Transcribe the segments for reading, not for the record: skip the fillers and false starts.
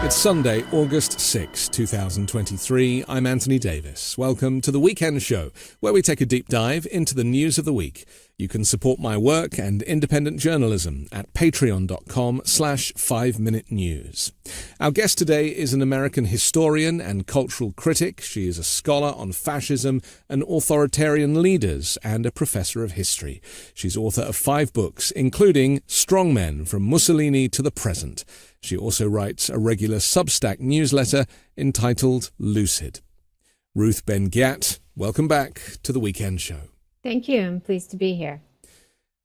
It's Sunday, August 6, 2023. I'm Anthony Davis. Welcome to The Weekend Show, where we take a deep dive into the news of the week. You can support my work and independent journalism at patreon.com/5minutenews. Our guest today is an American historian and cultural critic. She is a scholar on fascism and authoritarian leaders and a professor of history. She's author of 5 books, including Strongmen from Mussolini to the Present. She also writes a regular Substack newsletter entitled Lucid. Ruth Ben-Ghiat, welcome back to The Weekend Show. Thank you. I'm pleased to be here.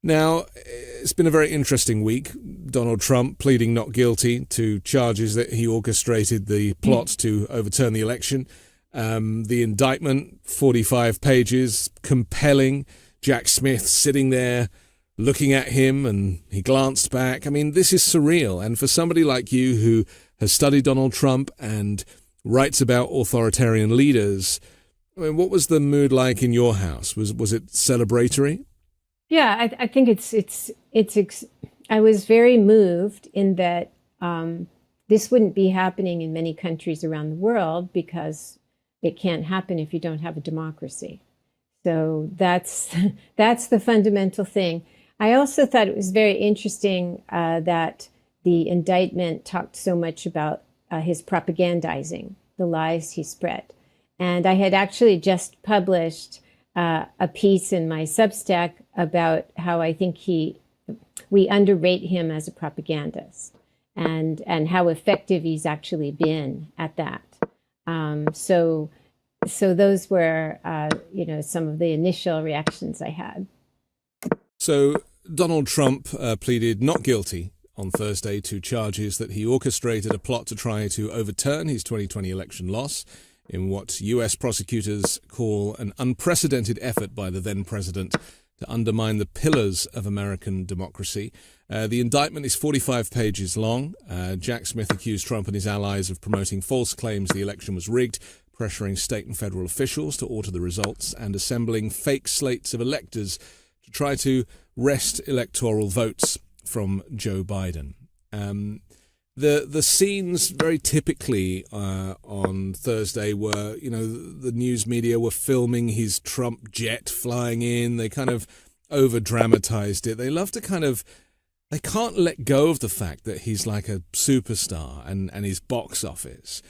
Now, it's been a very interesting week. Donald Trump pleading not guilty to charges that he orchestrated the plot to overturn the election. The indictment, 45 pages, compelling. Jack Smith sitting there looking at him, and he glanced back. I mean, this is surreal. And for somebody like you who has studied Donald Trump and writes about authoritarian leaders, I mean, what was the mood like in your house? Was it celebratory? Yeah, I think I was very moved in that this wouldn't be happening in many countries around the world because it can't happen if you don't have a democracy. So that's the fundamental thing. I also thought it was very interesting that the indictment talked so much about his propagandizing, the lies he spread. And I had actually just published a piece in my Substack about how I think we underrate him as a propagandist and how effective he's actually been at that. So those were some of the initial reactions I had. So Donald Trump pleaded not guilty on Thursday to charges that he orchestrated a plot to try to overturn his 2020 election loss in what US prosecutors call an unprecedented effort by the then president to undermine the pillars of American democracy. The indictment is 45 pages long. Jack Smith accused Trump and his allies of promoting false claims the election was rigged, pressuring state and federal officials to alter the results, and assembling fake slates of electors to try to wrest electoral votes from Joe Biden. The scenes very typically on Thursday were, the news media were filming his Trump jet flying in. They kind of over-dramatized it. They love to they can't let go of the fact that he's like a superstar and his box office.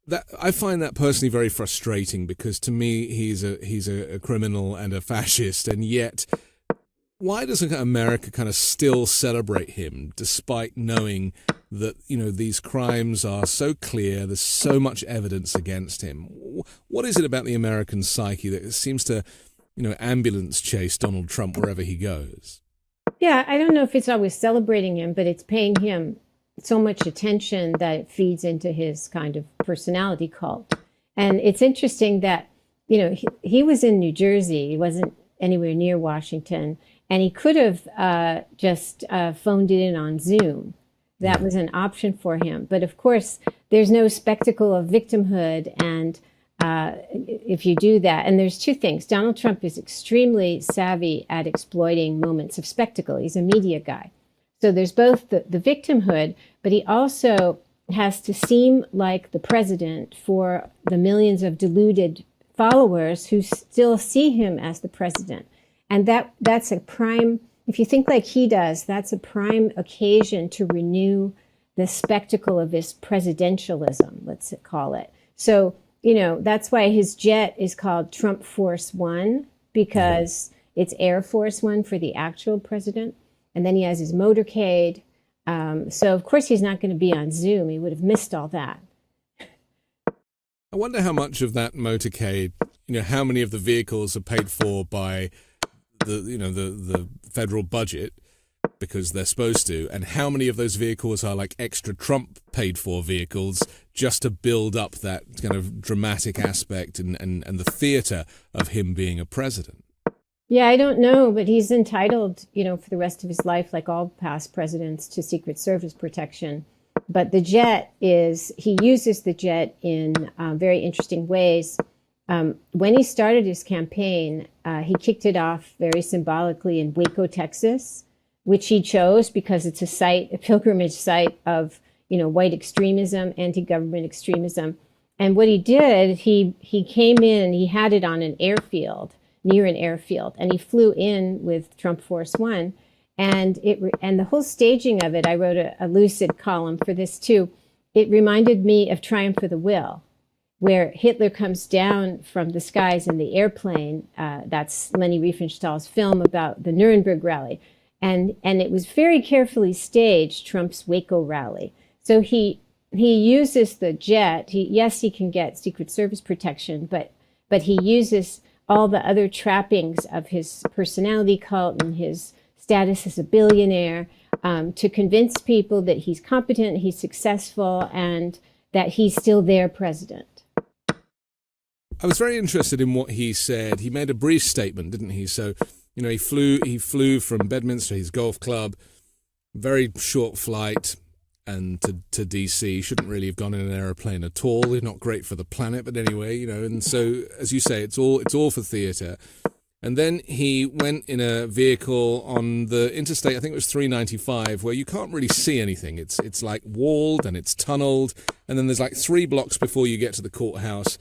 That I find that personally very frustrating because to me he's a criminal and a fascist, and yet Why doesn't America kind of still celebrate him despite knowing that, these crimes are so clear, there's so much evidence against him? What is it about the American psyche that seems to, ambulance chase Donald Trump wherever he goes? Yeah, I don't know if it's always celebrating him, but it's paying him so much attention that it feeds into his kind of personality cult. And it's interesting that, he was in New Jersey. He wasn't anywhere near Washington. And he could have just phoned it in on Zoom. That was an option for him. But of course, there's no spectacle of victimhood. And if you do that, and there's two things. Donald Trump is extremely savvy at exploiting moments of spectacle. He's a media guy. So there's both the victimhood, but he also has to seem like the president for the millions of deluded followers who still see him as the president. And that's a prime, if you think like he does, that's a prime occasion to renew the spectacle of his presidentialism, let's call it. So, that's why his jet is called Trump Force One, because it's Air Force One for the actual president. And then he has his motorcade. So, of course, he's not going to be on Zoom. He would have missed all that. I wonder how much of that motorcade, how many of the vehicles are paid for by the federal budget because they're supposed to, and how many of those vehicles are like extra Trump paid for vehicles just to build up that kind of dramatic aspect and the theater of him being a president. Yeah, I don't know, but he's entitled, for the rest of his life, like all past presidents, to Secret Service protection. But the jet he uses the jet in very interesting ways. When he started his campaign, he kicked it off very symbolically in Waco, Texas, which he chose because it's a pilgrimage site of, white extremism, anti-government extremism. And what he did, he came in, he had it on an airfield, near an airfield, and he flew in with Trump Force One. And the whole staging of it, I wrote a lucid column for this too. It reminded me of Triumph of the Will, where Hitler comes down from the skies in the airplane. That's Leni Riefenstahl's film about the Nuremberg rally. And it was very carefully staged, Trump's Waco rally. So he uses the jet. He can get Secret Service protection, but he uses all the other trappings of his personality cult and his status as a billionaire to convince people that he's competent, he's successful, and that he's still their president. I was very interested in what he said. He made a brief statement, didn't he? So, he flew from Bedminster, his golf club, very short flight, and to DC. Shouldn't really have gone in an aeroplane at all. They're not great for the planet, but anyway, and so, as you say, it's all for theatre. And then he went in a vehicle on the interstate, I think it was 395, where you can't really see anything. It's like walled and it's tunneled, and then there's like 3 blocks before you get to the courthouse.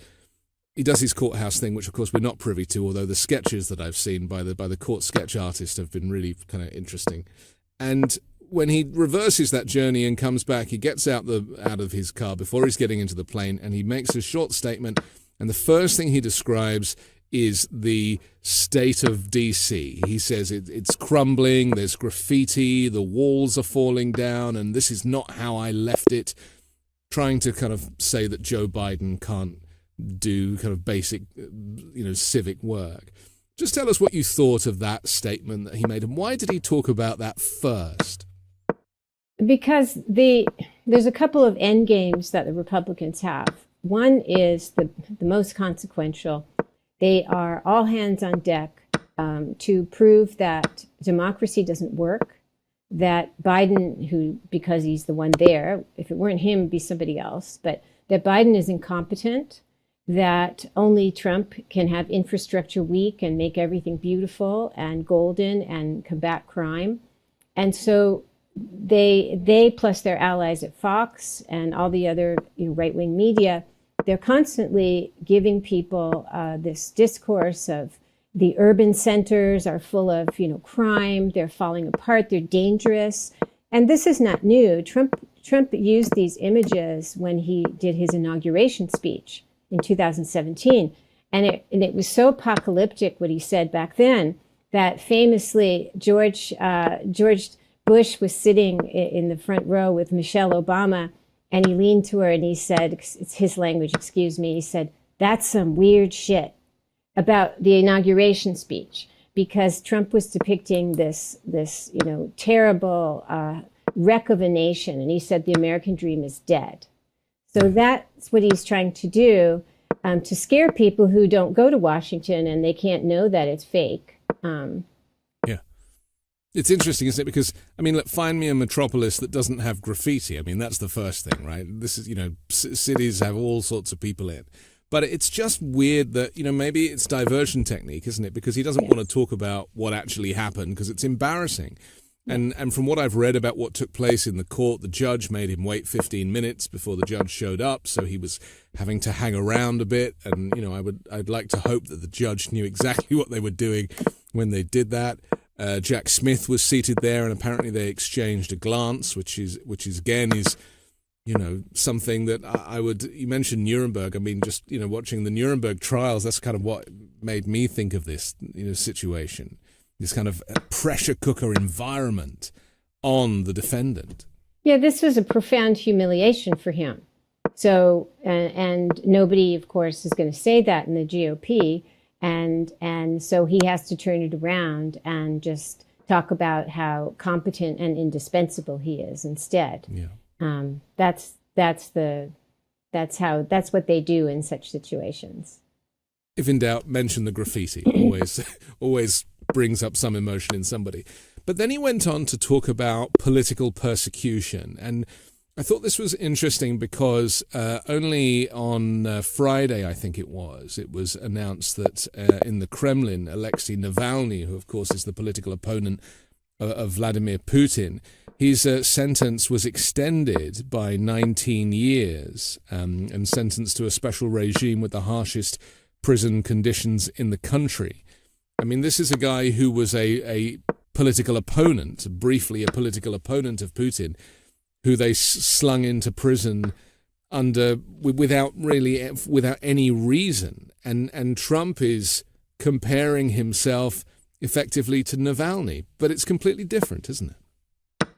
He does his courthouse thing, which of course we're not privy to, although the sketches that I've seen by the court sketch artist have been really kind of interesting. And when he reverses that journey and comes back, he gets out of his car before he's getting into the plane, and he makes a short statement. And the first thing he describes is the state of DC. He says it's crumbling, there's graffiti, the walls are falling down, and this is not how I left it, trying to kind of say that Joe Biden can't do kind of basic, civic work. Just tell us what you thought of that statement that he made, and why did he talk about that first? Because there's a couple of end games that the Republicans have. One is the most consequential. They are all hands on deck to prove that democracy doesn't work, that Biden, because he's the one there, if it weren't him, it'd be somebody else, but that Biden is incompetent, that only Trump can have infrastructure weak and make everything beautiful and golden and combat crime. And so they plus their allies at Fox and all the other right-wing media, they're constantly giving people this discourse of the urban centers are full of crime, they're falling apart, they're dangerous. And this is not new. Trump used these images when he did his inauguration speech in 2017. And it was so apocalyptic what he said back then that famously George Bush was sitting in the front row with Michelle Obama, and he leaned to her and he said, it's his language, excuse me, he said, "That's some weird shit," about the inauguration speech, because Trump was depicting this terrible wreck of a nation, and he said the American dream is dead. So that's what he's trying to do, to scare people who don't go to Washington and they can't know that it's fake. Yeah. It's interesting, isn't it? Because, I mean, look, find me a metropolis that doesn't have graffiti. I mean, that's the first thing, right? This is, cities have all sorts of people in. But it's just weird that, maybe it's diversion technique, isn't it? Because he doesn't want to talk about what actually happened because it's embarrassing. And from what I've read about what took place in the court, the judge made him wait 15 minutes before the judge showed up, so he was having to hang around a bit. And I'd like to hope that the judge knew exactly what they were doing when they did that. Jack Smith was seated there, and apparently they exchanged a glance, which is again something that I would. You mentioned Nuremberg. I mean, just watching the Nuremberg trials, that's kind of what made me think of this situation. This kind of pressure cooker environment on the defendant. Yeah, this was a profound humiliation for him. So, and nobody, of course, is going to say that in the GOP. And so he has to turn it around and just talk about how competent and indispensable he is instead. Yeah. That's what they do in such situations. If in doubt, mention the graffiti. Always brings up some emotion in somebody. But then he went on to talk about political persecution. And I thought this was interesting because only on Friday, I think it was announced that in the Kremlin, Alexei Navalny, who of course is the political opponent of Vladimir Putin, his sentence was extended by 19 years and sentenced to a special regime with the harshest prison conditions in the country. I mean, this is a guy who was a political opponent, briefly a political opponent of Putin, who they slung into prison without any reason. And Trump is comparing himself effectively to Navalny, but it's completely different, isn't it?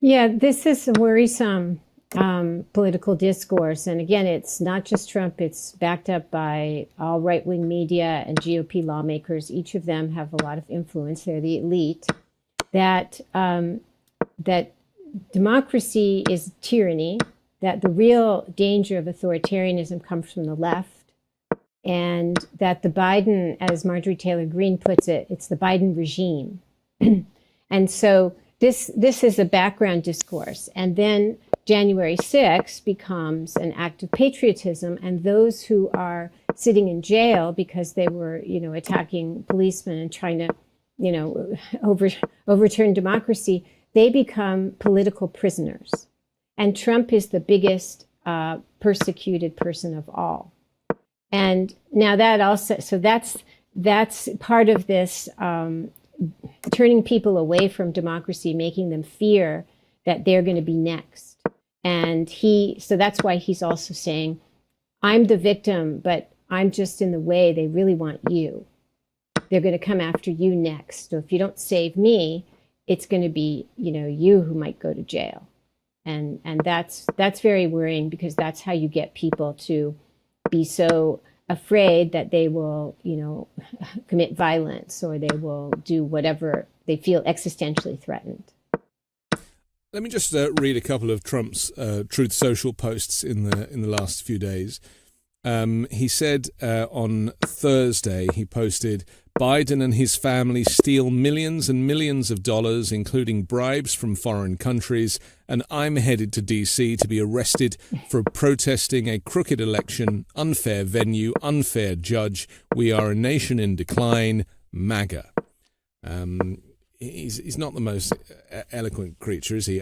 Yeah, this is a worrisome political discourse. And again, it's not just Trump, it's backed up by all right-wing media and GOP lawmakers. Each of them have a lot of influence. They're the elite. That democracy is tyranny, that the real danger of authoritarianism comes from the left, and that the Biden, as Marjorie Taylor Greene puts it, it's the Biden regime. And so this is a background discourse. And then January 6th becomes an act of patriotism, and those who are sitting in jail because they were, attacking policemen and trying to, overturn democracy, they become political prisoners. And Trump is the biggest persecuted person of all. And now that also, so that's part of this turning people away from democracy, making them fear that they're going to be next. And so that's why he's also saying, I'm the victim, but I'm just in the way. They really want you. They're going to come after you next. So if you don't save me, it's going to be, you who might go to jail. And that's very worrying, because that's how you get people to be so afraid that they will, commit violence, or they will do whatever they feel existentially threatened. Let me just read a couple of Trump's Truth Social posts in the last few days. He said on Thursday, he posted, Biden and his family steal millions and millions of dollars, including bribes from foreign countries, and I'm headed to D.C. to be arrested for protesting a crooked election, unfair venue, unfair judge. We are a nation in decline, MAGA. He's not the most eloquent creature, is he?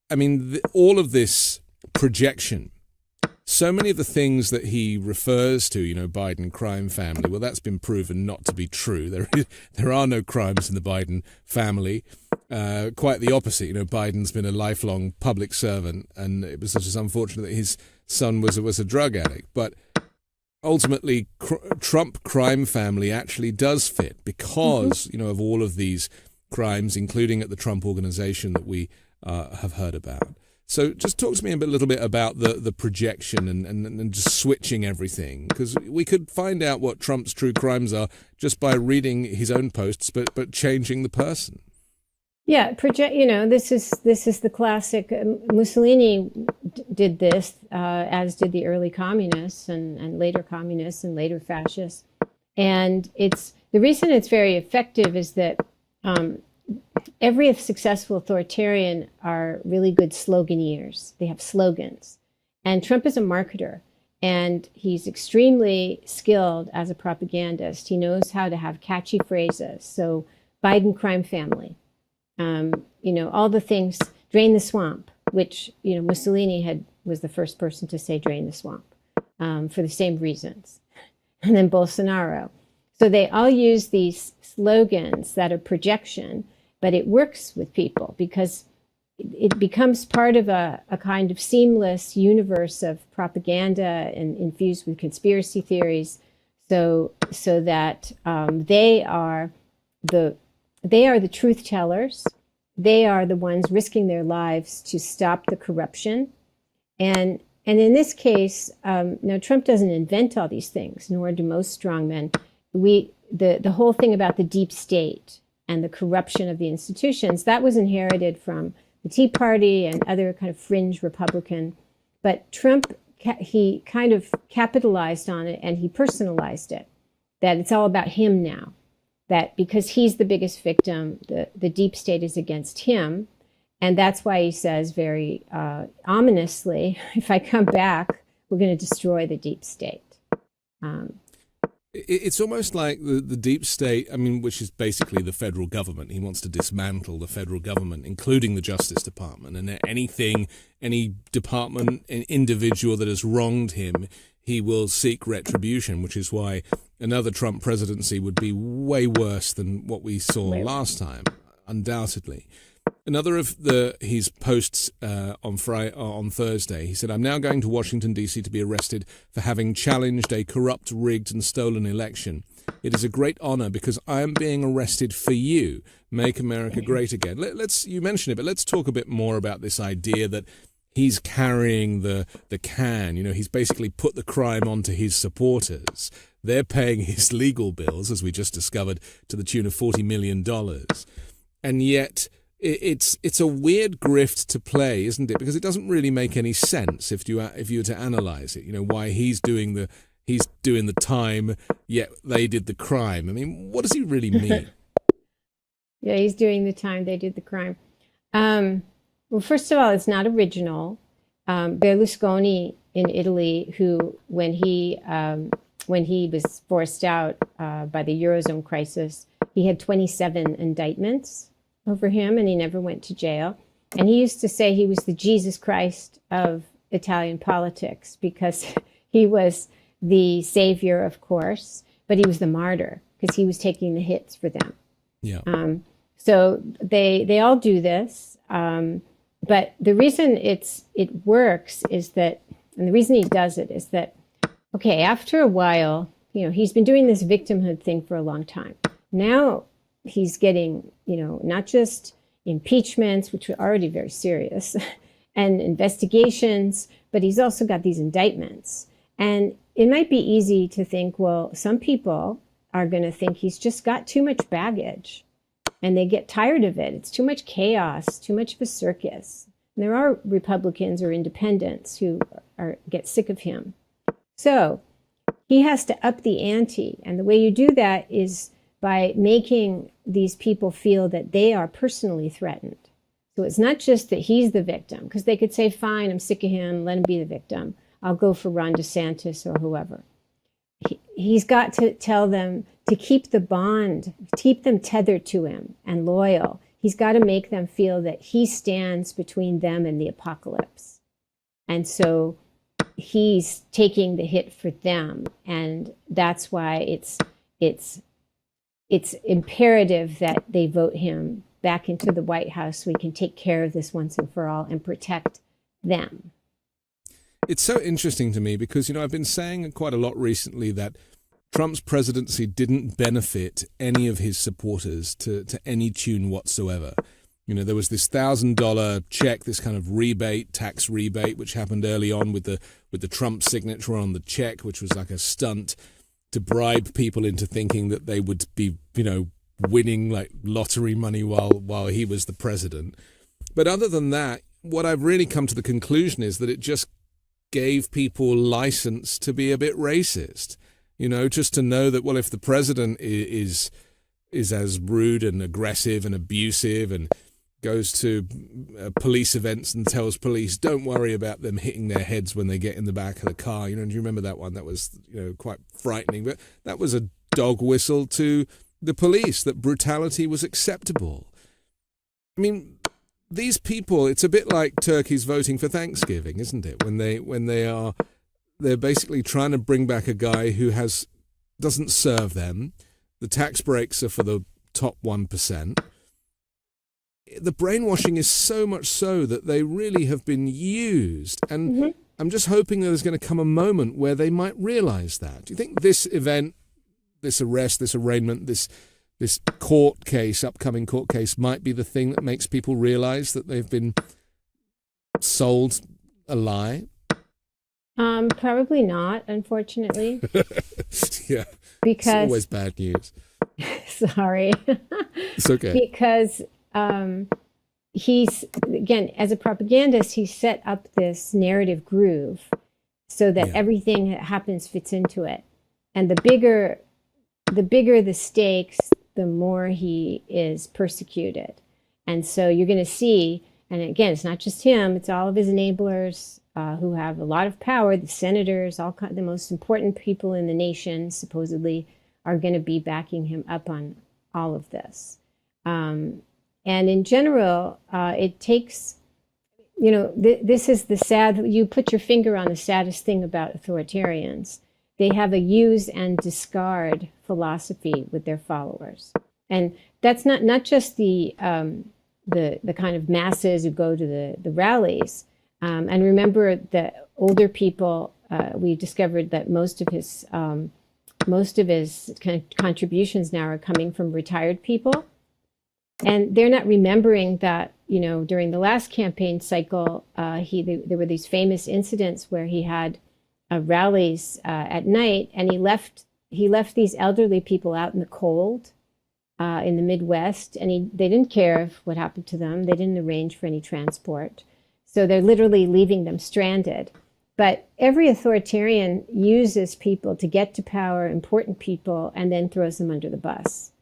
I mean, all of this projection, so many of the things that he refers to, Biden crime family, well, that's been proven not to be true. There are no crimes in the Biden family. Quite the opposite. Biden's been a lifelong public servant, and it was just unfortunate that his son was a drug addict. But ultimately Trump crime family actually does fit because, of all of these crimes, including at the Trump Organization that we have heard about. So just talk to me a little bit about the projection and just switching everything, because we could find out what Trump's true crimes are just by reading his own posts, but changing the person. Yeah, this is the classic. Mussolini did this, as did the early communists and later communists and later fascists. And the reason it's very effective is that every successful authoritarian are really good sloganeers. They have slogans. And Trump is a marketer, and he's extremely skilled as a propagandist. He knows how to have catchy phrases. So Biden crime family, all the things, drain the swamp, which, Mussolini was the first person to say drain the swamp, for the same reasons. And then Bolsonaro. So they all use these slogans that are projection, but it works with people because it becomes part of a kind of seamless universe of propaganda and infused with conspiracy theories, so that they are the truth tellers. They are the ones risking their lives to stop the corruption. And in this case, now Trump doesn't invent all these things, nor do most strongmen. The whole thing about the deep state and the corruption of the institutions, that was inherited from the Tea Party and other kind of fringe Republican. But Trump, he kind of capitalized on it and he personalized it, that it's all about him now, that because he's the biggest victim, the deep state is against him. And that's why he says very ominously, if I come back, we're going to destroy the deep state. It's almost like the deep state, which is basically the federal government. He wants to dismantle the federal government, including the Justice Department. And any department, an individual that has wronged him, he will seek retribution, which is why another Trump presidency would be way worse than what we saw last time, undoubtedly. Another of his posts on Thursday, he said, "I'm now going to Washington, D.C. to be arrested for having challenged a corrupt, rigged and stolen election. It is a great honor because I am being arrested for you. Make America great again." You mentioned it, but let's talk a bit more about this idea that he's carrying the can. He's basically put the crime onto his supporters. They're paying his legal bills, as we just discovered, to the tune of $40 million. And yet it's a weird grift to play, isn't it? Because it doesn't really make any sense if you were to analyze it. Why he's doing the time, yet they did the crime. What does he really mean? Yeah, he's doing the time, they did the crime. Well, first of all, it's not original. Berlusconi in Italy, who when he was forced out by the Eurozone crisis, he had 27 indictments over him, and he never went to jail. And he used to say he was the Jesus Christ of Italian politics because he was the savior, of course, but he was the martyr because he was taking the hits for them. Yeah. So they all do this, but the reason it works is that, and the reason he does it is that, okay, after a while, he's been doing this victimhood thing for a long time. Now he's getting, not just impeachments, which are already very serious, and investigations, but he's also got these indictments. And it might be easy to think, well, some people are going to think he's just got too much baggage and they get tired of it. It's too much chaos, too much of a circus. And there are Republicans or independents who get sick of him. So he has to up the ante. And the way you do that is by making these people feel that they are personally threatened. So it's not just that he's the victim, because they could say, fine, I'm sick of him, let him be the victim. I'll go for Ron DeSantis or whoever. He's got to tell them to keep the bond, keep them tethered to him and loyal. He's got to make them feel that he stands between them and the apocalypse. And so he's taking the hit for them. And that's why it's imperative that they vote him back into the White House so we can take care of this once and for all and protect them. It's so interesting to me because, I've been saying quite a lot recently that Trump's presidency didn't benefit any of his supporters to any tune whatsoever. There was this $1,000 check, this kind of rebate, tax rebate, which happened early on with the Trump signature on the check, which was like a stunt to bribe people into thinking that they would be, winning like lottery money while he was the president. But other than that, what I've really come to the conclusion is that it just gave people license to be a bit racist. Just to know that, well, if the president is as rude and aggressive and abusive and goes to police events and tells police, don't worry about them hitting their heads when they get in the back of the car. Do you remember that one? That was, quite frightening. But that was a dog whistle to the police, that brutality was acceptable. I mean, these people, it's a bit like turkeys voting for Thanksgiving, isn't it? They're basically trying to bring back a guy who doesn't serve them. The tax breaks are for the top 1%. The brainwashing is so much so that they really have been used. And I'm just hoping that there's going to come a moment where they might realize that. Do you think this event, this arrest, this arraignment, this upcoming court case might be the thing that makes people realize that they've been sold a lie? Probably not, unfortunately. Yeah. Because it's always bad news. Sorry. It's okay. Because he's, again, as a propagandist, he set up this narrative groove so that everything that happens fits into it. And the bigger the stakes, the more he is persecuted. And so you're going to see, and again, it's not just him, it's all of his enablers who have a lot of power, the senators, the most important people in the nation, supposedly, are going to be backing him up on all of this. And in general, it takes, this is the sad, you put your finger on the saddest thing about authoritarians. They have a use and discard philosophy with their followers. And that's not just the kind of masses who go to the rallies. And remember that older people, we discovered that most of his kind of contributions now are coming from retired people. And they're not remembering that, during the last campaign cycle, there were these famous incidents where he had rallies at night, and he left these elderly people out in the cold in the Midwest, and they didn't care what happened to them. They didn't arrange for any transport. So they're literally leaving them stranded. But every authoritarian uses people to get to power, important people, and then throws them under the bus.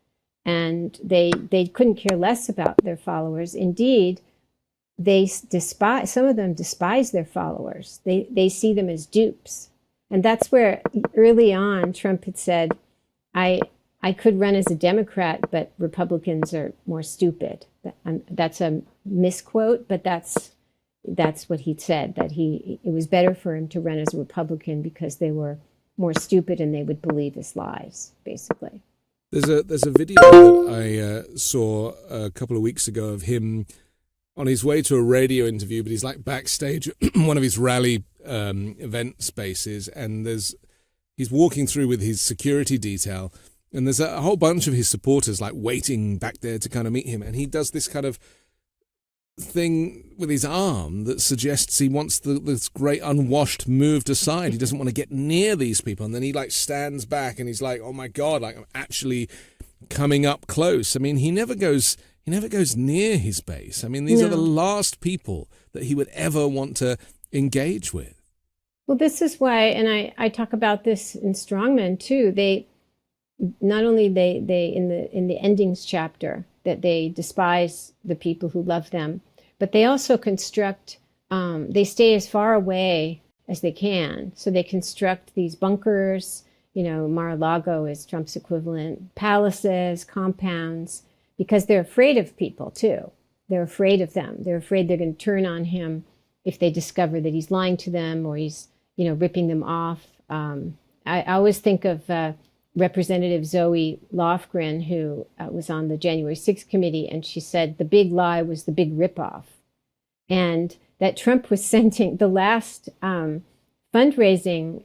And they couldn't care less about their followers. Indeed, some of them despise their followers. They see them as dupes. And that's where early on Trump had said, I could run as a Democrat, but Republicans are more stupid. That's a misquote, but that's what he said, that it was better for him to run as a Republican because they were more stupid and they would believe his lies, basically. There's a video that I saw a couple of weeks ago of him on his way to a radio interview, but he's like backstage at one of his rally event spaces, and he's walking through with his security detail, and there's a whole bunch of his supporters like waiting back there to kind of meet him, and he does this kind of thing with his arm that suggests he wants this great unwashed moved aside. He doesn't want to get near these people, and then he like stands back and he's like, oh my God, like I'm actually coming up close. I mean, he never goes near his base. I mean, these are the last people that he would ever want to engage with. Well, this is why, and I talk about this in Strongmen too. They not only they in the endings chapter that they despise the people who love them, but they also construct. They stay as far away as they can, so they construct these bunkers. Mar-a-Lago is Trump's equivalent, palaces, compounds, because they're afraid of people too. They're afraid of them. They're afraid they're going to turn on him if they discover that he's lying to them or he's, ripping them off. I always think of Representative Zoe Lofgren, who was on the January 6th committee, and she said the big lie was the big ripoff. And that Trump was sending the last fundraising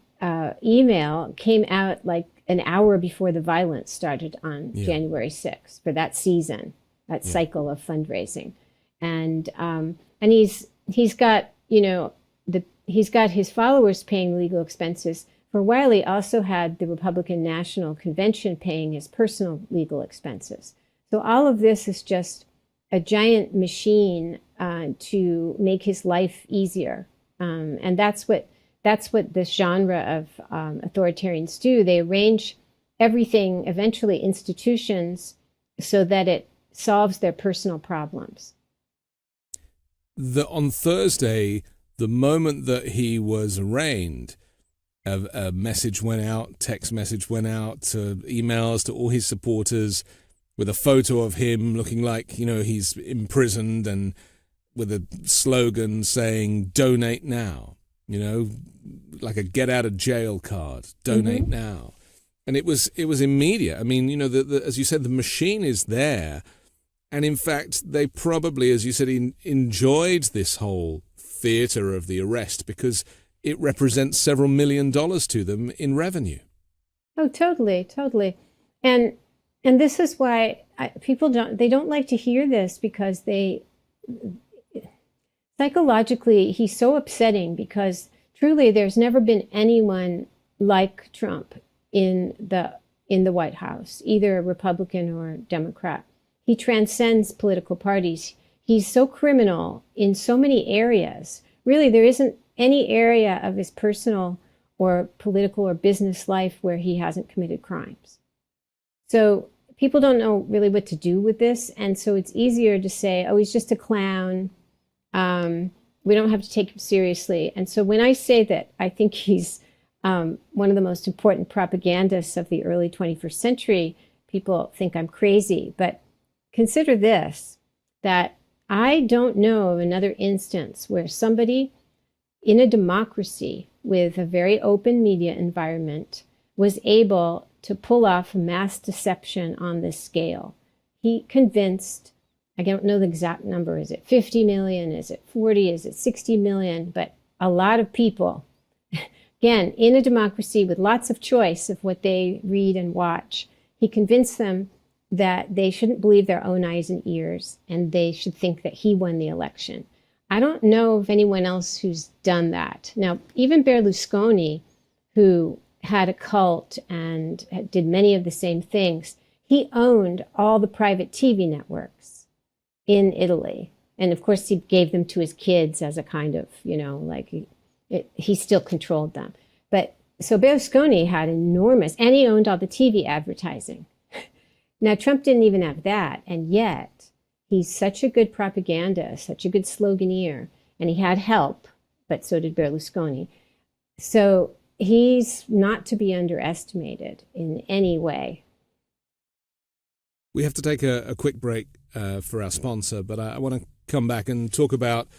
email came out like an hour before the violence started on January 6th for that season, that cycle of fundraising. And he's got, he's got his followers paying legal expenses. For a while, he also had the Republican National Convention paying his personal legal expenses. So all of this is just a giant machine to make his life easier. And that's what this genre of authoritarians do. They arrange everything, eventually institutions, so that it solves their personal problems. On Thursday, the moment that he was arraigned, a message went out, text message went out, emails to all his supporters with a photo of him looking like, he's imprisoned and with a slogan saying, "Donate now," like a get out of jail card, donate now. And it was immediate. I mean, as you said, the machine is there. And in fact, they probably, as you said, enjoyed this whole theater of the arrest because it represents several $1 million to them in revenue. Oh, totally. And this is why people don't like to hear this, because psychologically, he's so upsetting, because truly there's never been anyone like Trump in the White House, either a Republican or a Democrat. He transcends political parties. He's so criminal in so many areas. Really, there isn't any area of his personal or political or business life where he hasn't committed crimes. So people don't know really what to do with this. And so it's easier to say, oh, he's just a clown. We don't have to take him seriously. And so when I say that I think he's one of the most important propagandists of the early 21st century, people think I'm crazy. But consider this, that I don't know of another instance where somebody in a democracy with a very open media environment was able to pull off mass deception on this scale. He convinced, I don't know the exact number, is it 50 million, is it 40, is it 60 million, but a lot of people, again, in a democracy with lots of choice of what they read and watch, he convinced them that they shouldn't believe their own eyes and ears, and they should think that he won the election. I don't know of anyone else who's done that. Now, even Berlusconi, who had a cult and did many of the same things, he owned all the private TV networks in Italy. And of course, he gave them to his kids as a kind of, he still controlled them. But so Berlusconi had enormous, and he owned all the TV advertising. Now, Trump didn't even have that, and yet he's such a good propagandist, such a good sloganeer, and he had help, but so did Berlusconi. So he's not to be underestimated in any way. We have to take a quick break for our sponsor, but I want to come back and talk about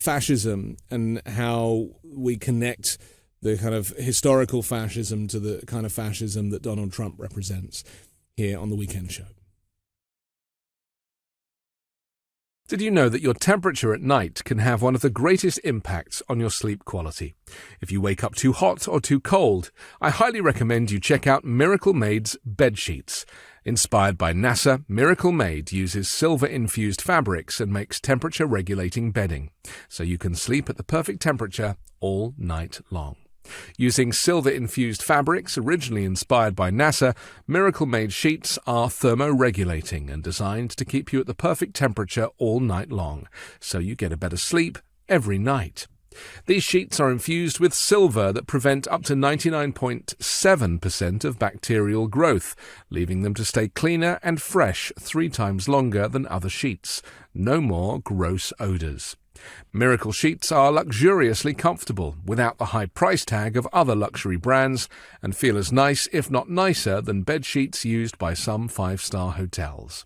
fascism and how we connect the kind of historical fascism to the kind of fascism that Donald Trump represents here on The Weekend Show. Did you know that your temperature at night can have one of the greatest impacts on your sleep quality? If you wake up too hot or too cold, I highly recommend you check out Miracle Made's bed sheets. Inspired by NASA, Miracle Made uses silver-infused fabrics and makes temperature-regulating bedding, so you can sleep at the perfect temperature all night long. Using silver-infused fabrics originally inspired by NASA, Miracle Made sheets are thermoregulating and designed to keep you at the perfect temperature all night long, so you get a better sleep every night. These sheets are infused with silver that prevent up to 99.7% of bacterial growth, leaving them to stay cleaner and fresh 3 times longer than other sheets. No more gross odors. Miracle sheets are luxuriously comfortable, without the high price tag of other luxury brands, and feel as nice, if not nicer, than bed sheets used by some 5-star hotels.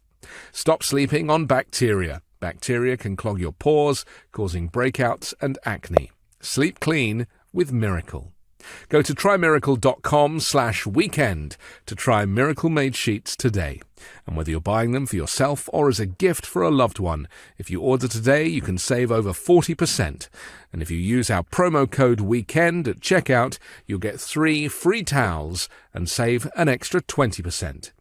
Stop sleeping on bacteria. Bacteria can clog your pores, causing breakouts and acne. Sleep clean with Miracle. Go to trymiracle.com/weekend to try Miracle Made sheets today. And whether you're buying them for yourself or as a gift for a loved one, if you order today, you can save over 40%. And if you use our promo code WEEKEND at checkout, you'll get 3 free towels and save an extra 20%.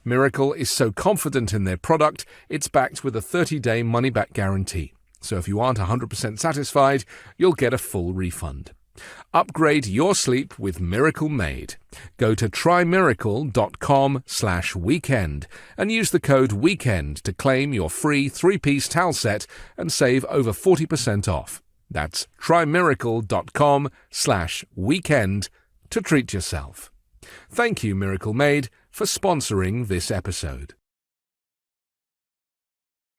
Miracle is so confident in their product, it's backed with a 30-day money-back guarantee. So if you aren't 100% satisfied, you'll get a full refund. Upgrade your sleep with Miracle Made. Go to trymiracle.com/weekend and use the code WEEKEND to claim your free 3-piece towel set and save over 40% off. That's trymiracle.com/weekend to treat yourself. Thank you, Miracle Made, for sponsoring this episode.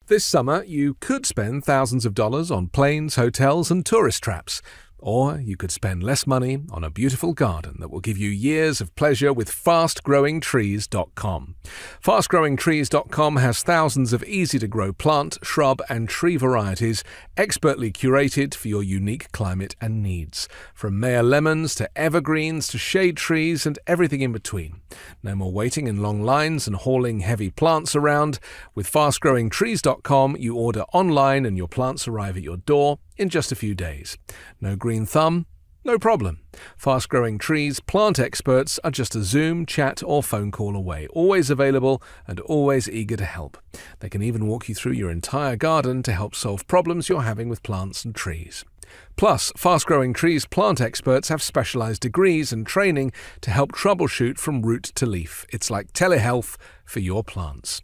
This summer, you could spend thousands of dollars on planes, hotels, and tourist traps. Or you could spend less money on a beautiful garden that will give you years of pleasure with FastGrowingTrees.com. FastGrowingTrees.com has thousands of easy-to-grow plant, shrub, and tree varieties expertly curated for your unique climate and needs. From Meyer lemons to evergreens to shade trees and everything in between. No more waiting in long lines and hauling heavy plants around. With FastGrowingTrees.com, you order online and your plants arrive at your door in just a few days. No green thumb? No problem. Fast Growing Trees plant experts are just a Zoom, chat, or phone call away, always available and always eager to help. They can even walk you through your entire garden to help solve problems you're having with plants and trees. Plus, Fast Growing Trees plant experts have specialized degrees and training to help troubleshoot from root to leaf. It's like telehealth for your plants.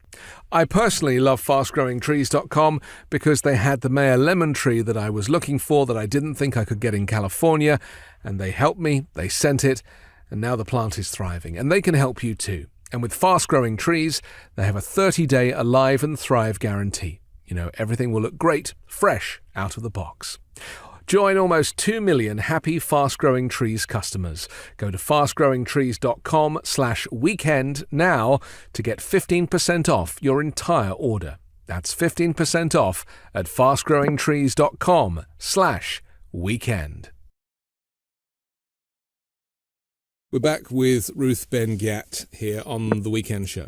I personally love FastGrowingTrees.com because they had the Meyer lemon tree that I was looking for that I didn't think I could get in California, and they helped me, they sent it, and now the plant is thriving, and they can help you too. And with Fast Growing Trees, they have a 30-day Alive and Thrive guarantee. You know, everything will look great, fresh, out of the box. Join almost 2 million happy Fast Growing Trees customers. Go to fastgrowingtrees.com/weekend now to get 15% off your entire order. That's 15% off at fastgrowingtrees.com/weekend. We're back with Ruth Ben-Ghiat here on The Weekend Show.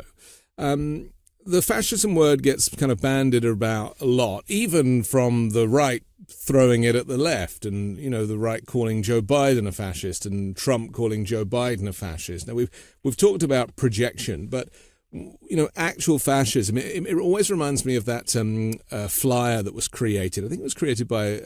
The fascism word gets kind of bandied about a lot, even from the right throwing it at the left, and, you know, the right calling Joe Biden a fascist and Trump calling Joe Biden a fascist. Now, we've talked about projection, but, you know, actual fascism, it always reminds me of that flyer that was created. I think it was created by,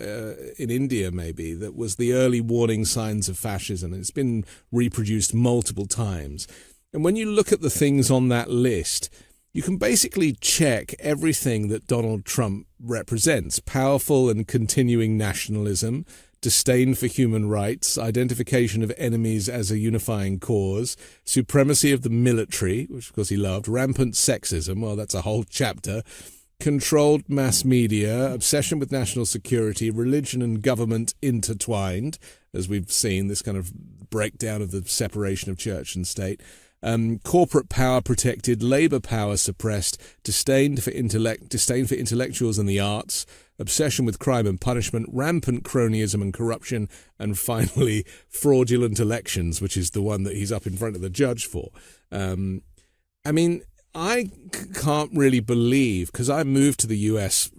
in India maybe, that was the early warning signs of fascism. It's been reproduced multiple times. And when you look at the things on that list, you can basically check everything that Donald Trump represents: powerful and continuing nationalism, disdain for human rights, identification of enemies as a unifying cause, supremacy of the military, which of course he loved, rampant sexism, well, that's a whole chapter, controlled mass media, obsession with national security, religion and government intertwined, as we've seen, this kind of breakdown of the separation of church and state, corporate power protected, labor power suppressed, disdain for intellectuals and the arts, obsession with crime and punishment, rampant cronyism and corruption, and finally fraudulent elections, which is the one that he's up in front of the judge for. I mean, I can't really believe, because I moved to the US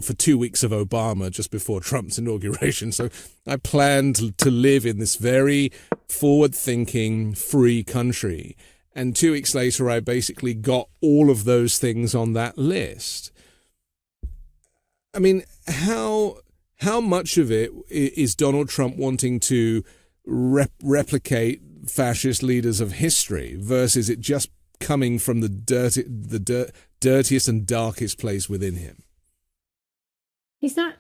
for 2 weeks of Obama just before Trump's inauguration, so I planned to live in this very forward-thinking, free country. And 2 weeks later, I basically got all of those things on that list. I mean, how much of it is Donald Trump wanting to replicate fascist leaders of history versus it just coming from the dirtiest and darkest place within him?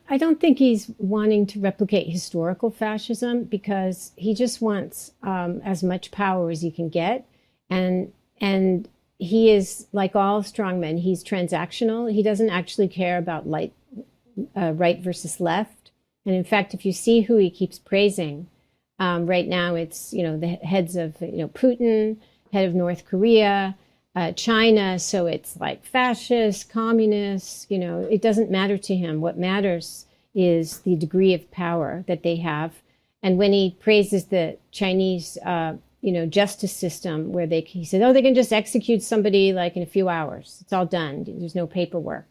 I don't think he's wanting to replicate historical fascism, because he just wants as much power as he can get. And he is, like all strongmen, he's transactional. He doesn't actually care about right versus left. And in fact, if you see who he keeps praising, right now it's, you know, the heads of, you know, Putin, head of North Korea, China. So it's like fascists, communists, you know, it doesn't matter to him. What matters is the degree of power that they have. And when he praises the Chinese, justice system, where he said, oh, they can just execute somebody like in a few hours. It's all done. There's no paperwork.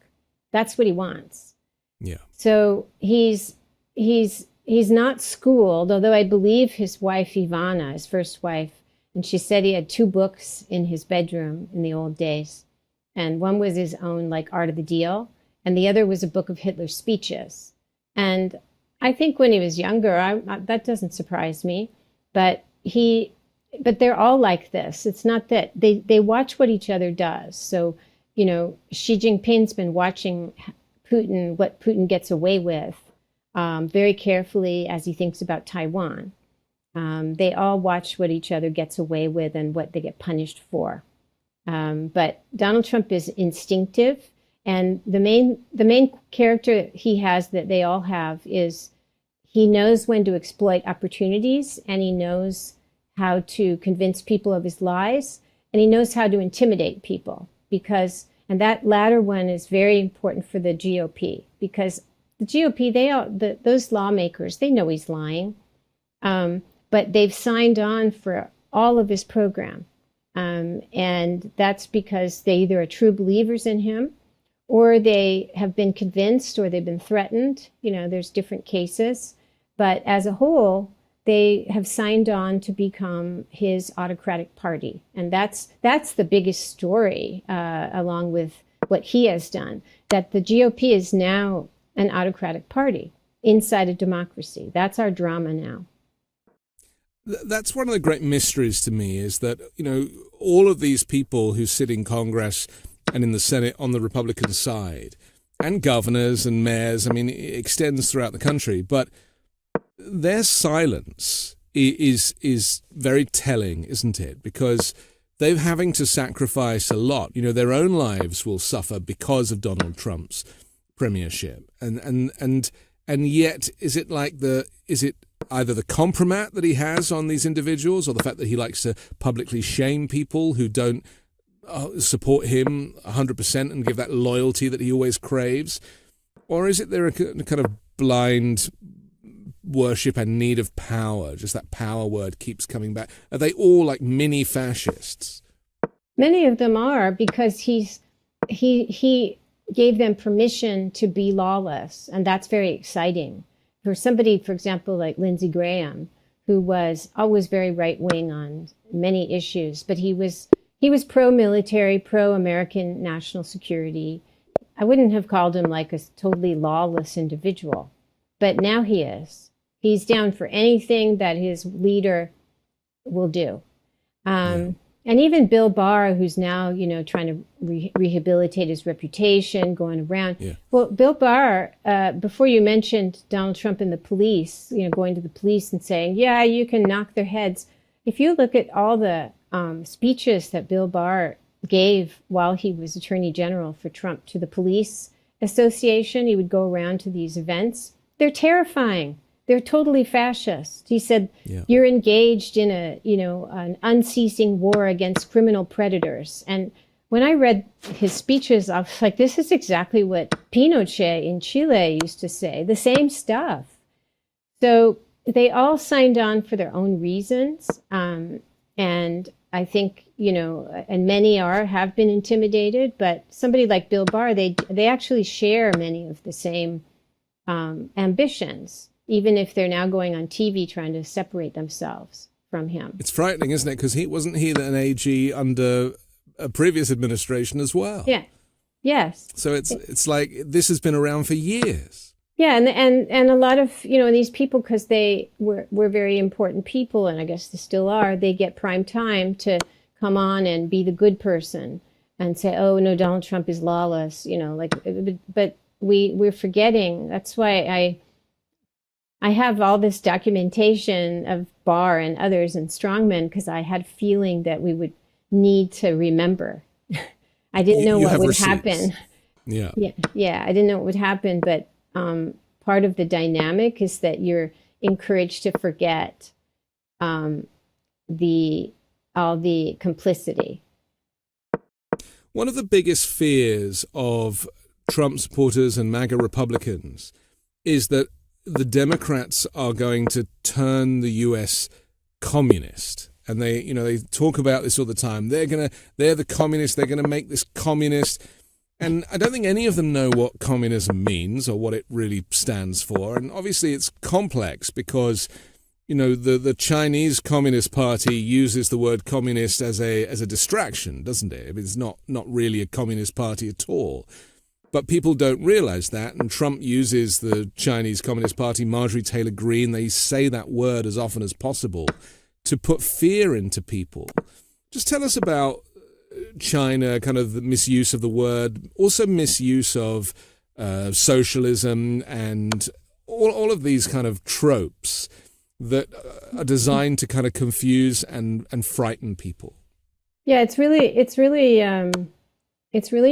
That's what he wants. Yeah. So he's not schooled, although I believe his wife, Ivana, his first wife, and she said he had 2 books in his bedroom in the old days. And one was his own, like Art of the Deal, and the other was a book of Hitler's speeches. And I think when he was younger, that doesn't surprise me, but they're all like this. It's not that they watch what each other does. So, Xi Jinping's been watching what Putin gets away with very carefully as he thinks about Taiwan. They all watch what each other gets away with and what they get punished for. But Donald Trump is instinctive, and the main character he has that they all have is he knows when to exploit opportunities, and he knows how to convince people of his lies, and he knows how to intimidate people. And that latter one is very important for the GOP, because the GOP, those lawmakers, they know he's lying, but they've signed on for all of his program. And that's because they either are true believers in him, or they have been convinced, or they've been threatened. There's different cases. But as a whole, they have signed on to become his autocratic party. And that's the biggest story, along with what he has done, that the GOP is now an autocratic party inside a democracy. That's our drama now. That's one of the great mysteries to me, is that, all of these people who sit in Congress and in the Senate on the Republican side, and governors and mayors, it extends throughout the country, but their silence is very telling, isn't it? Because they're having to sacrifice a lot. Their own lives will suffer because of Donald Trump's premiership. And yet, is it either the compromat that he has on these individuals, or the fact that he likes to publicly shame people who don't support him 100% and give that loyalty that he always craves? Or is it there a kind of blind worship and need of power? Just that power word keeps coming back. Are they all like mini fascists? Many of them are, because he gave them permission to be lawless, and that's very exciting. For somebody, for example, like Lindsey Graham, who was always very right-wing on many issues, but he was pro-military, pro-American national security. I wouldn't have called him like a totally lawless individual, but now he is. He's down for anything that his leader will do. And even Bill Barr, who's now, trying to rehabilitate his reputation, going around. Yeah. Well, Bill Barr, before you mentioned Donald Trump and the police, going to the police and saying, yeah, you can knock their heads. If you look at all the speeches that Bill Barr gave while he was Attorney General for Trump to the police association, he would go around to these events. They're terrifying. They're totally fascist. He said, You're engaged in an unceasing war against criminal predators. And when I read his speeches, I was like, this is exactly what Pinochet in Chile used to say, the same stuff. So they all signed on for their own reasons. And I think, and many have been intimidated, but somebody like Bill Barr, they actually share many of the same ambitions, even if they're now going on TV trying to separate themselves from him. It's frightening, isn't it? Because wasn't he an AG under a previous administration as well? Yeah. Yes. So it's like this has been around for years. Yeah, and a lot of these people, because they were very important people, and I guess they still are. They get prime time to come on and be the good person and say, "Oh no, Donald Trump is lawless," But we're forgetting. That's why I have all this documentation of Barr and others and strongmen, because I had a feeling that we would need to remember. I didn't know what would happen. Yeah. I didn't know what would happen, but part of the dynamic is that you're encouraged to forget all the complicity. One of the biggest fears of Trump supporters and MAGA Republicans is that the Democrats are going to turn the U.S. communist. And they talk about this all the time. They're the communists. They're going to make this communist. And I don't think any of them know what communism means or what it really stands for. And obviously it's complex because, the Chinese Communist Party uses the word communist as a distraction, doesn't it? It's not really a communist party at all. But people don't realize that, and Trump uses the Chinese Communist Party, Marjorie Taylor Greene, they say that word as often as possible to put fear into people. Just tell us about China, kind of the misuse of the word, also misuse of socialism and all of these kind of tropes that are designed to kind of confuse and frighten people. Yeah, it's really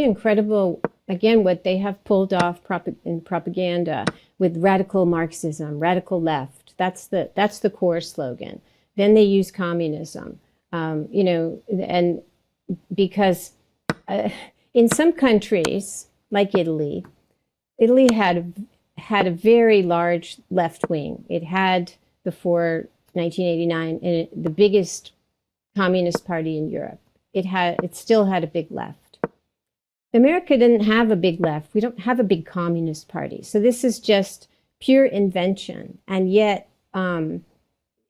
incredible. Again, what they have pulled off in propaganda with radical Marxism, radical left. That's the core slogan. Then they use communism, and because in some countries like Italy had a very large left wing. It had before 1989 the biggest communist party in Europe. It still had a big left. America didn't have a big left. We don't have a big communist party. So this is just pure invention, and yet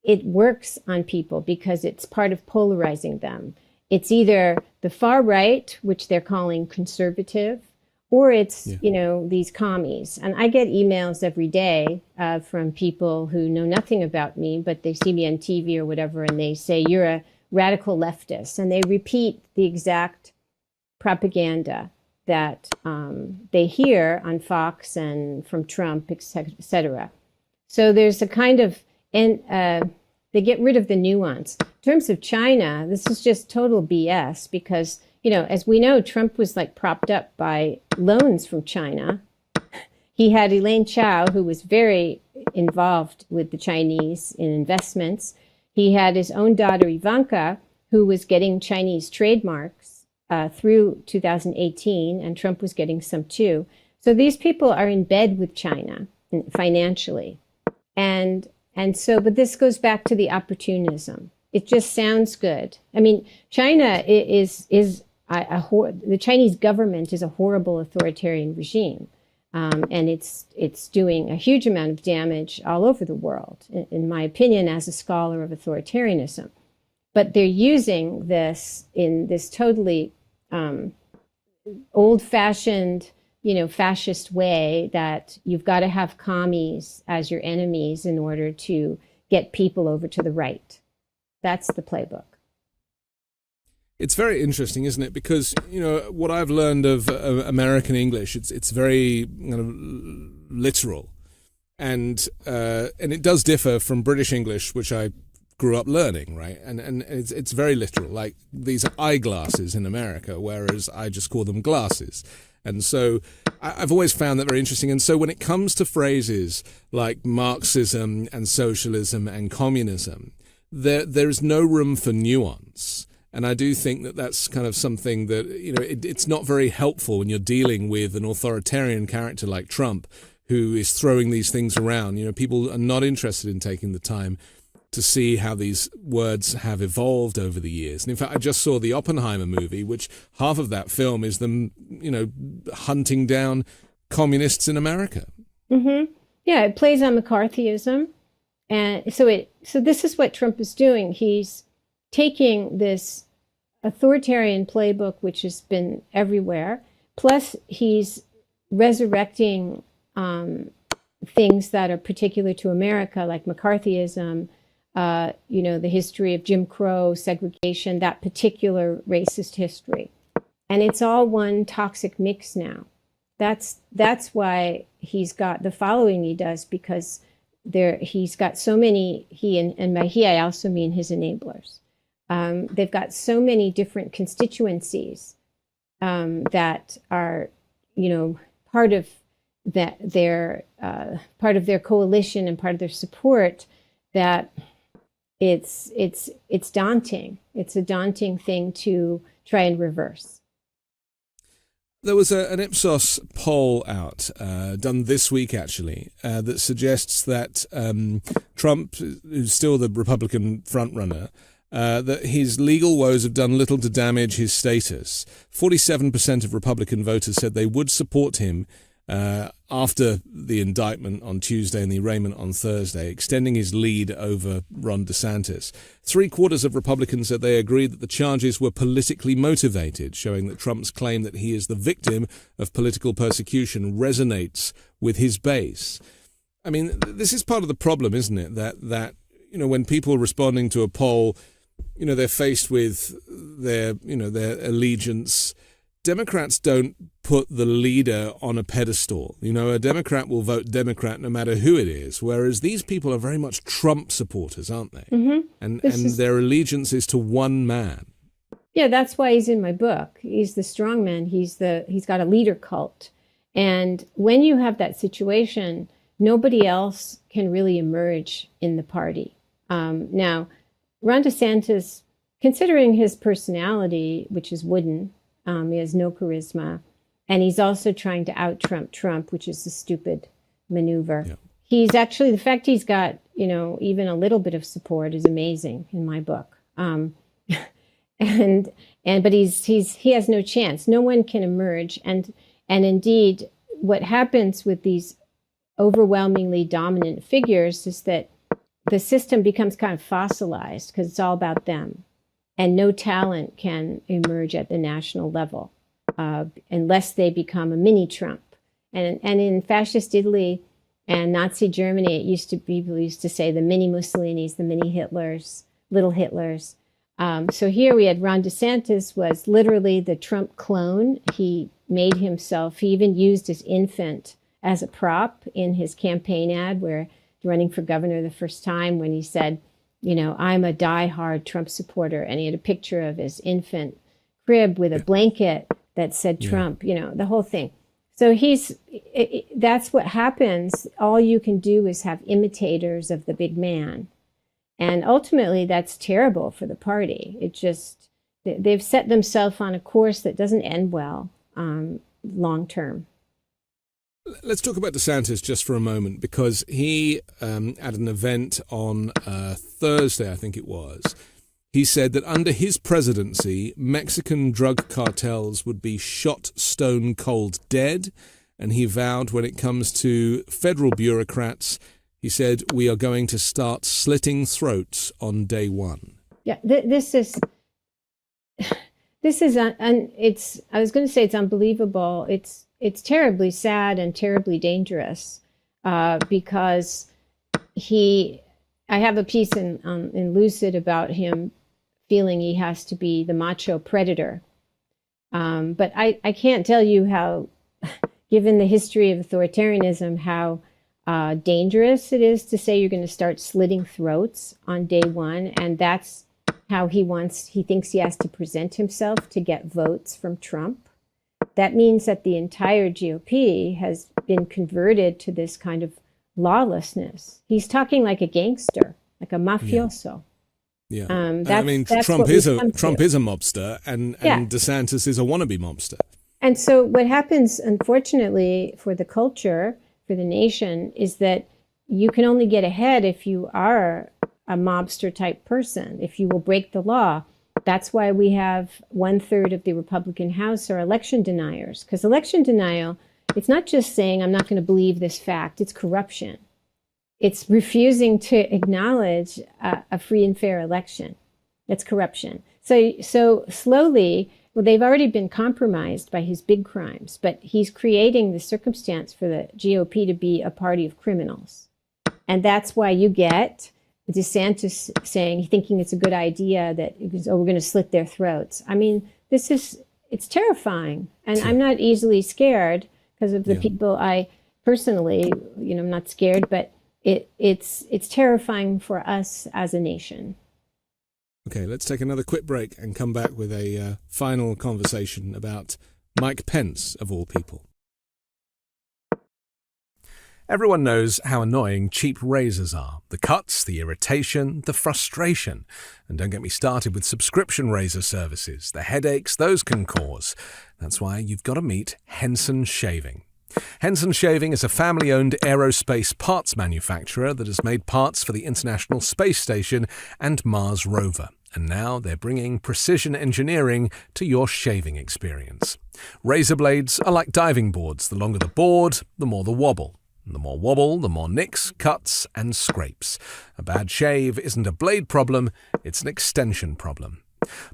it works on people because it's part of polarizing them. It's either the far right, which they're calling conservative, or it's, these commies. And I get emails every day from people who know nothing about me, but they see me on TV or whatever, and they say, you're a radical leftist. And they repeat the exact propaganda that they hear on Fox and from Trump, et cetera. So there's a kind of, they get rid of the nuance. In terms of China, this is just total BS because, as we know, Trump was like propped up by loans from China. He had Elaine Chao, who was very involved with the Chinese in investments. He had his own daughter, Ivanka, who was getting Chinese trademarks through 2018, and Trump was getting some too. So these people are in bed with China financially. But this goes back to the opportunism. It just sounds good. I mean, China the Chinese government is a horrible authoritarian regime. And it's doing a huge amount of damage all over the world, in my opinion, as a scholar of authoritarianism. But they're using this in this totally old-fashioned, fascist way that you've got to have commies as your enemies in order to get people over to the right. That's the playbook. It's very interesting, isn't it? Because, what I've learned of American English, it's very kind of literal. And it does differ from British English, which I grew up learning, right? And it's very literal. Like, these are eyeglasses in America, whereas I just call them glasses. And so I've always found that very interesting. And so when it comes to phrases like Marxism and socialism and communism, there's no room for nuance. And I do think that that's kind of something that, it's not very helpful when you're dealing with an authoritarian character like Trump, who is throwing these things around. People are not interested in taking the time to see how these words have evolved over the years. And in fact, I just saw the Oppenheimer movie, which half of that film is them, hunting down communists in America. Mm-hmm. Yeah, it plays on McCarthyism. And so this is what Trump is doing. He's taking this authoritarian playbook, which has been everywhere, plus he's resurrecting things that are particular to America, like McCarthyism, the history of Jim Crow, segregation, that particular racist history. And it's all one toxic mix now. That's why he's got the following he does, because he's got so many, and by he I also mean his enablers. They've got so many different constituencies that are, part of their coalition and part of their support, that it's daunting. It's a daunting thing to try and reverse. There was an Ipsos poll out, done this week actually, that suggests that Trump, who's still the Republican frontrunner, that his legal woes have done little to damage his status. 47% of Republican voters said they would support him after the indictment on Tuesday and the arraignment on Thursday, extending his lead over Ron DeSantis. 3/4 of Republicans said they agreed that the charges were politically motivated, showing that Trump's claim that he is the victim of political persecution resonates with his base. I mean, this is part of the problem, isn't it? That when people are responding to a poll, they're faced with their allegiance. Democrats don't put the leader on a pedestal. A Democrat will vote Democrat no matter who it is, whereas these people are very much Trump supporters, aren't they? Mm-hmm. And their allegiance is to one man. Yeah, that's why he's in my book. He's the strong man. He's got a leader cult. And when you have that situation, nobody else can really emerge in the party. Now, Ron DeSantis, considering his personality, which is wooden, he has no charisma, and he's also trying to out-Trump Trump, which is a stupid maneuver. Yeah. He's actually, the fact he's got, even a little bit of support is amazing in my book. But he has no chance. No one can emerge. And indeed, what happens with these overwhelmingly dominant figures is that the system becomes kind of fossilized because it's all about them. And no talent can emerge at the national level unless they become a mini Trump. And in fascist Italy and Nazi Germany, people used to say the mini Mussolinis, the mini Hitlers, little Hitlers. So here we had Ron DeSantis was literally the Trump clone. He made himself, he even used his infant as a prop in his campaign ad where running for governor the first time when he said, I'm a diehard Trump supporter. And he had a picture of his infant crib with a blanket that said Trump, the whole thing. So that's what happens. All you can do is have imitators of the big man. And ultimately, that's terrible for the party. They've set themselves on a course that doesn't end well long term. Let's talk about DeSantis just for a moment, because he, at an event on Thursday, I think it was, he said that under his presidency, Mexican drug cartels would be shot stone cold dead. And he vowed when it comes to federal bureaucrats, he said, we are going to start slitting throats on day one. Yeah, this is, I was going to say it's unbelievable. It's terribly sad and terribly dangerous because I have a piece in Lucid about him feeling he has to be the macho predator. But I can't tell you how, given the history of authoritarianism, how dangerous it is to say you're going to start slitting throats on day one. And that's how he thinks he has to present himself to get votes from Trump. That means that the entire GOP has been converted to this kind of lawlessness. He's talking like a gangster, like a mafioso. Yeah. Trump is a mobster, and DeSantis is a wannabe mobster. And so what happens, unfortunately, for the culture, for the nation, is that you can only get ahead if you are a mobster type person, if you will break the law. That's why we have 1/3 of the Republican House are election deniers, because election denial, it's not just saying I'm not going to believe this fact, it's corruption. It's refusing to acknowledge a free and fair election. It's corruption. So slowly, well, they've already been compromised by his big crimes, but he's creating the circumstance for the GOP to be a party of criminals. And that's why you get DeSantis thinking it's a good idea that we're going to slit their throats. I mean, it's terrifying. And I'm not easily scared because of the people I personally, I'm not scared, but it's terrifying for us as a nation. Okay, let's take another quick break and come back with a final conversation about Mike Pence, of all people. Everyone knows how annoying cheap razors are. The cuts, the irritation, the frustration. And don't get me started with subscription razor services. The headaches those can cause. That's why you've got to meet Henson Shaving. Henson Shaving is a family-owned aerospace parts manufacturer that has made parts for the International Space Station and Mars rover. And now they're bringing precision engineering to your shaving experience. Razor blades are like diving boards. The longer the board, the more the wobble. The more wobble, the more nicks, cuts, and scrapes. A bad shave isn't a blade problem, it's an extension problem.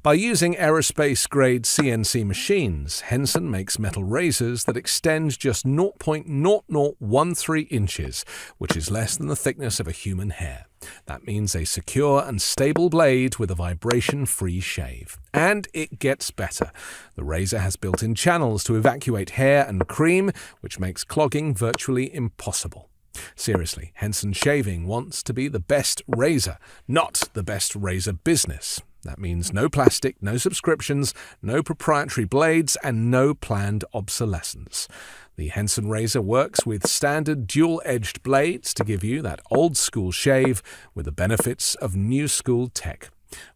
By using aerospace-grade CNC machines, Henson makes metal razors that extend just 0.0013 inches, which is less than the thickness of a human hair. That means a secure and stable blade with a vibration-free shave. And it gets better. The razor has built-in channels to evacuate hair and cream, which makes clogging virtually impossible. Seriously, Henson Shaving wants to be the best razor, not the best razor business. That means no plastic, no subscriptions, no proprietary blades, and no planned obsolescence. The Henson razor works with standard dual-edged blades to give you that old-school shave with the benefits of new-school tech.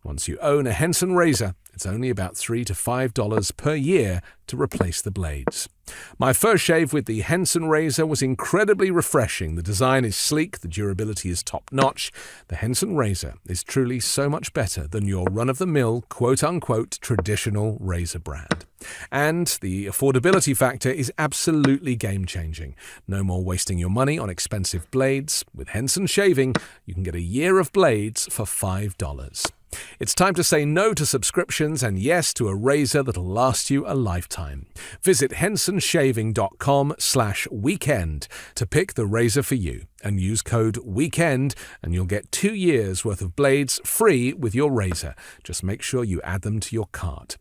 Once you own a Henson razor, it's only about $3 to $5 per year to replace the blades. My first shave with the Henson razor was incredibly refreshing. The design is sleek, the durability is top-notch. The Henson razor is truly so much better than your run-of-the-mill, quote-unquote, traditional razor brand. And the affordability factor is absolutely game-changing. No more wasting your money on expensive blades. With Henson Shaving, you can get a year of blades for $5. It's time to say no to subscriptions and yes to a razor that'll last you a lifetime. Visit hensonshaving.com/weekend to pick the razor for you and use code WEEKEND and you'll get 2 years worth of blades free with your razor. Just make sure you add them to your cart.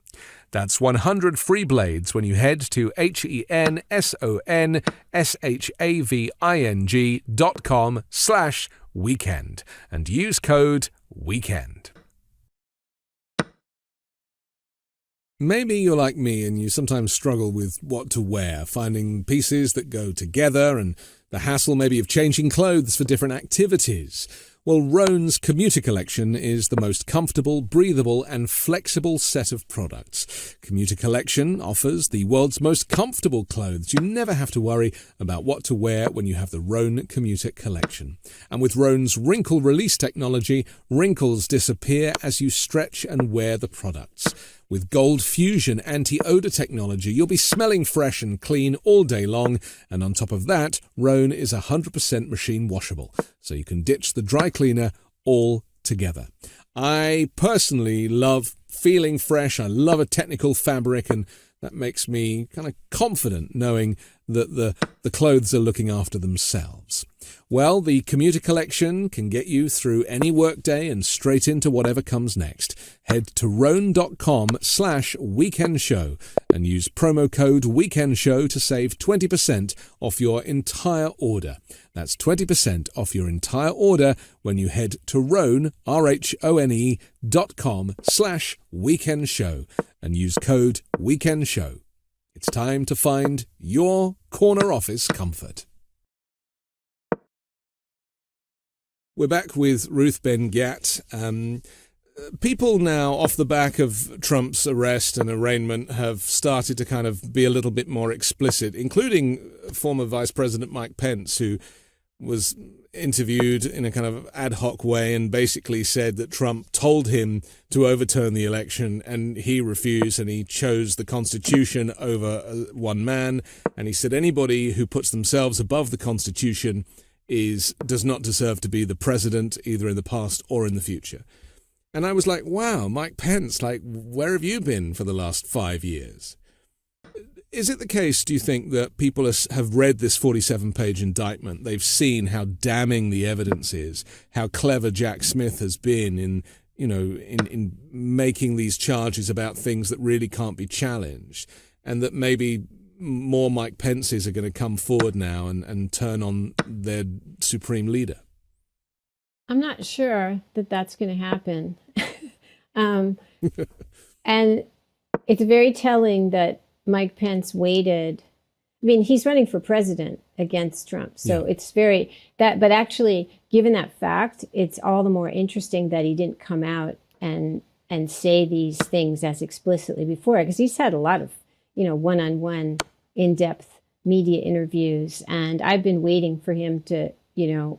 That's 100 free blades when you head to hensonshaving.com/weekend and use code WEEKEND. Maybe you're like me and you sometimes struggle with what to wear, finding pieces that go together and the hassle maybe of changing clothes for different activities. Well, Rhone's Commuter Collection is the most comfortable, breathable and flexible set of products. Commuter Collection offers the world's most comfortable clothes. You never have to worry about what to wear when you have the Rhone Commuter Collection. And with Rhone's wrinkle release technology, wrinkles disappear as you stretch and wear the products. With Gold Fusion anti-odor technology, you'll be smelling fresh and clean all day long. And on top of that, Rhone is 100% machine washable, so you can ditch the dry cleaner altogether. I personally love feeling fresh. I love a technical fabric, and that makes me kind of confident knowing that the clothes are looking after themselves. Well, the Commuter Collection can get you through any workday and straight into whatever comes next. Head to rhone.com/weekendshow and use promo code weekendshow to save 20% off your entire order. That's 20% off your entire order when you head to Rhone, RHONE.com/weekendshow and use code weekendshow. It's time to find your corner office comfort. We're back with Ruth Ben-Ghiat. People now, off the back of Trump's arrest and arraignment, have started to kind of be a little bit more explicit, including former Vice President Mike Pence, who was interviewed in a kind of ad hoc way and basically said that Trump told him to overturn the election and he refused, and he chose the Constitution over one man. And he said anybody who puts themselves above the Constitution does not deserve to be the president, either in the past or in the future. And I was like, wow, Mike Pence, like, where have you been for the last 5 years? Is it the case, do you think, that people have read this 47-page indictment? They've seen how damning the evidence is, how clever Jack Smith has been in making these charges about things that really can't be challenged, and that maybe more Mike Pences are going to come forward now and turn on their supreme leader? I'm not sure that that's going to happen. And it's very telling that Mike Pence waited. I mean, he's running for president, against Trump. So it's very that, but actually, given that fact, it's all the more interesting that he didn't come out and say these things as explicitly before, because he's had a lot of, one-on-one, in-depth media interviews, and I've been waiting for him to, to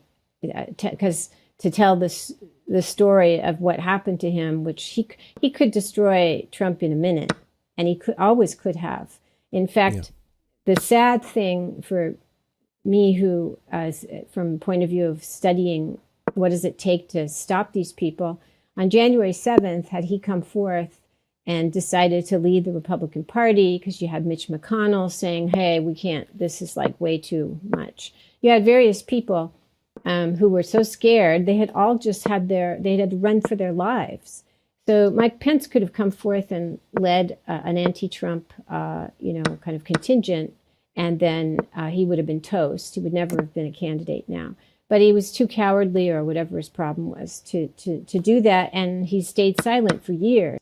tell the story of what happened to him, which he could destroy Trump in a minute, and he always could have. In fact, the sad thing for me, who, from the point of view of studying what does it take to stop these people, on January 7th, had he come forth and decided to lead the Republican Party, because you had Mitch McConnell saying, hey, we can't, this is like way too much. You had various people who were so scared, they had all just had they had to run for their lives. So Mike Pence could have come forth and led an anti-Trump, kind of contingent, and then he would have been toast. He would never have been a candidate now. But he was too cowardly, or whatever his problem was, to do that, and he stayed silent for years.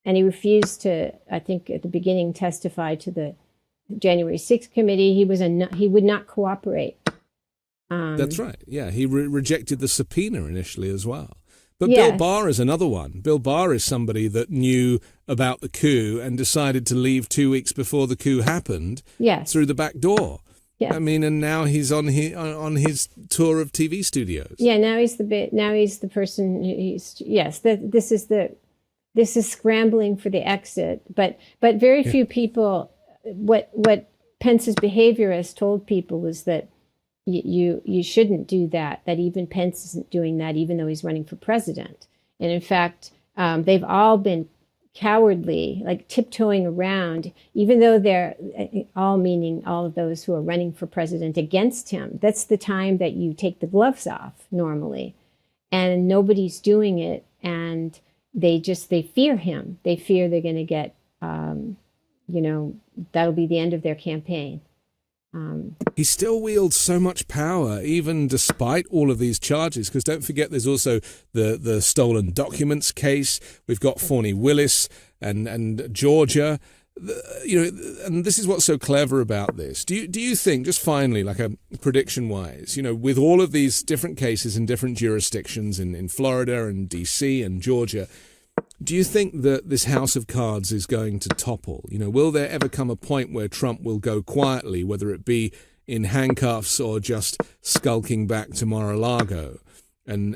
And he refused to, I think at the beginning, testify to the January 6th committee. He would not cooperate. That's right. Yeah, he rejected the subpoena initially as well. But Bill Barr is another one. Bill Barr is somebody that knew about the coup and decided to leave 2 weeks before the coup happened through the back door. Yeah. I mean, and now he's on his tour of TV studios. Yeah, now he's the person. This is scrambling for the exit. But very few people. What Pence's behavior has told people is that you shouldn't do that. That even Pence isn't doing that, even though he's running for president. And in fact, they've all been cowardly, like tiptoeing around, even though they're all, meaning all of those who are running for president against him. That's the time that you take the gloves off normally, and nobody's doing it. And they fear him. They fear they're going to get, that'll be the end of their campaign. He still wields so much power, even despite all of these charges, because don't forget there's also the stolen documents case. We've got Fani Willis and Georgia. And this is what's so clever about this. Do you think, just finally, like a prediction-wise, with all of these different cases in different jurisdictions in Florida and D.C. and Georgia, do you think that this house of cards is going to topple? Will there ever come a point where Trump will go quietly, whether it be in handcuffs or just skulking back to Mar-a-Lago, and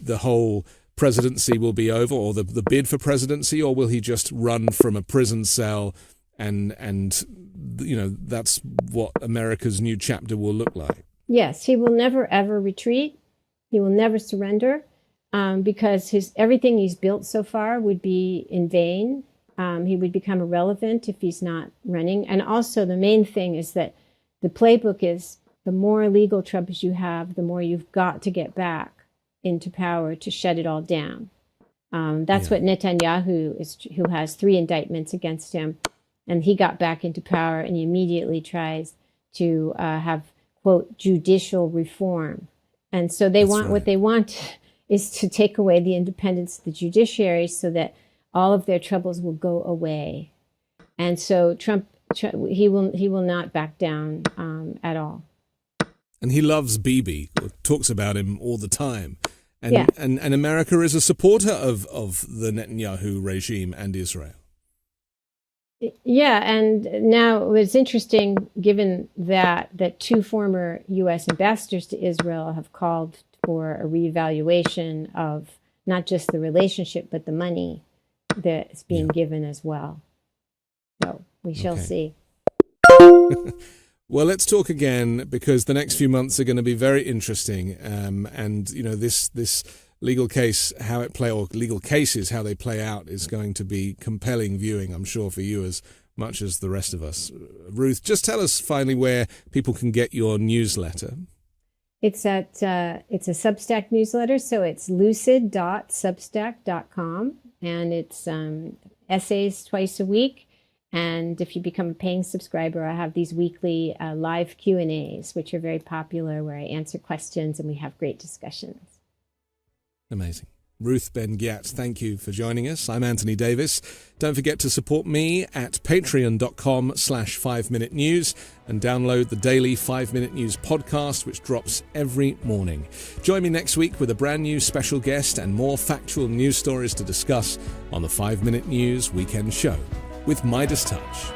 the whole presidency will be over, or the bid for presidency, or will he just run from a prison cell and that's what America's new chapter will look like? Yes, he will never ever retreat. He will never surrender. Because everything he's built so far would be in vain. He would become irrelevant if he's not running. And also the main thing is that the playbook is the more illegal troubles you have, the more you've got to get back into power to shut it all down. That's what Netanyahu who has 3 indictments against him. And he got back into power, and he immediately tries to have, quote, judicial reform. And so what they want is to take away the independence of the judiciary so that all of their troubles will go away. And so Trump, he will not back down at all. And he loves Bibi, talks about him all the time. And America is a supporter of the Netanyahu regime and Israel. Yeah, and now it's interesting, given that 2 former U.S. ambassadors to Israel have called for a reevaluation of not just the relationship, but the money that's being given as well. So we shall see. Well, let's talk again, because the next few months are going to be very interesting. And this legal case, legal cases, how they play out, is going to be compelling viewing, I'm sure, for you as much as the rest of us. Ruth, just tell us finally where people can get your newsletter. It's it's a Substack newsletter, so it's lucid.substack.com, and it's essays twice a week. And if you become a paying subscriber, I have these weekly live Q&As, which are very popular, where I answer questions and we have great discussions. Amazing. Ruth Ben-Ghiat, thank you for joining us. I'm Anthony Davis. Don't forget to support me at patreon.com/5Minute News and download the daily 5-Minute News podcast, which drops every morning. Join me next week with a brand new special guest and more factual news stories to discuss on the 5-Minute News Weekend Show with Midas Touch.